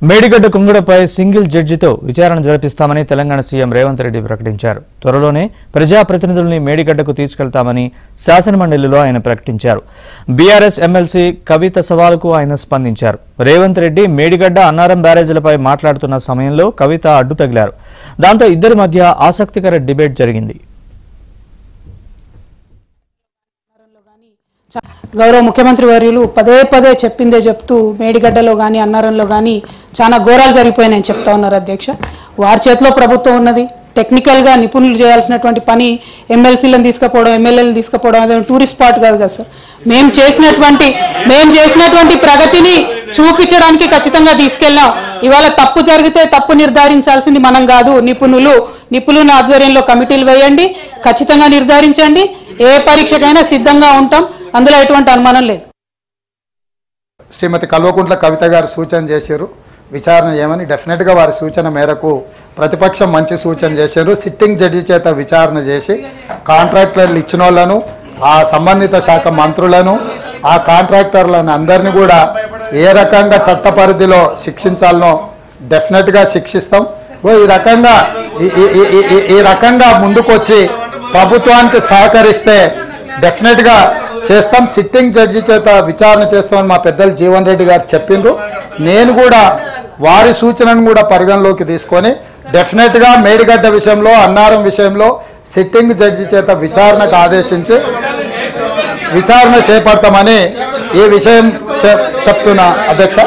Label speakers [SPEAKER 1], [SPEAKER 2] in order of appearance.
[SPEAKER 1] Medigadda కుంగడపై single జడ్జితో విచారణ జరిపిస్తామని Telangana CM Revanth Reddy ప్రకటించారు. త్వరలోనే ప్రజాప్రతినిధుల్ని మేడిగడ్డకు తీసుకెళ్తామని శాసనమండలిలో ఆయన ప్రకటించారు. బీఆర్ఎస్ ఎమ్మెల్సీ కవిత సవాలుకు ఆయన స్పందించారు. రేవంత్ రెడ్డి మేడిగడ్డ అన్నారం బ్యారేజీలపై మాట్లాడుతున్న సమయంలో కవిత అడ్డు తగిలారు. దాంతో ఇద్దరి మధ్య ఆసక్తికర డిబేట్ జరిగింది.
[SPEAKER 2] గౌరవ ముఖ్యమంత్రి వర్యులు పదే పదే చెప్పిందే చెప్తూ మేడిగడ్డలో కానీ అన్నారంలో కానీ చాలా ఘోరాలు జరిగిపోయినాయని చెప్తా ఉన్నారు అధ్యక్ష. వారి చేతిలో ప్రభుత్వం ఉన్నది. టెక్నికల్గా నిపుణులు చేయాల్సినటువంటి పని ఎమ్మెల్సీలను తీసుకుపోవడం, ఎమ్మెల్యేలను తీసుకుపోవడం అదే టూరిస్ట్ స్పాట్ కాదు కదా సార్. మేము చేసినటువంటి ప్రగతిని చూపించడానికి ఖచ్చితంగా తీసుకెళ్ళాం. ఇవాళ తప్పు జరిగితే తప్పు నిర్ధారించాల్సింది మనం కాదు, నిపుణుల ఆధ్వర్యంలో కమిటీలు వేయండి, ఖచ్చితంగా నిర్ధారించండి. ఏ పరీక్షకైనా సిద్ధంగా ఉంటాం, అందులో ఎటువంటి అనుమానం లేదు.
[SPEAKER 3] శ్రీమతి కల్వకుంట్ల కవిత గారు సూచన చేశారు విచారణ చేయమని. డెఫినెట్గా వారి సూచన మేరకు ప్రతిపక్షం మంచి సూచన చేశారు. సిట్టింగ్ జడ్జి చేత విచారణ చేసి కాంట్రాక్టర్లు ఇచ్చిన వాళ్ళను, ఆ సంబంధిత శాఖ మంత్రులను, ఆ కాంట్రాక్టర్లను అందరినీ కూడా ఏ రకంగా చట్ట పరిధిలో శిక్షించాలనో డెఫినెట్గా శిక్షిస్తాం. ఈ రకంగా ముందుకొచ్చి ప్రభుత్వానికి సహకరిస్తే డెఫినెట్గా చేస్తాం. సిట్టింగ్ జడ్జి చేత విచారణ చేస్తామని మా పెద్దలు జీవన్ రెడ్డి గారు చెప్పిండ్రు. నేను కూడా వారి సూచనను కూడా పరిగణలోకి తీసుకొని డెఫినెట్గా మేడిగడ్డ విషయంలో, అన్నారం విషయంలో సిట్టింగ్ జడ్జి చేత విచారణకు ఆదేశించి విచారణ చేపడతామని ఈ విషయం చెప్తున్నా అధ్యక్ష.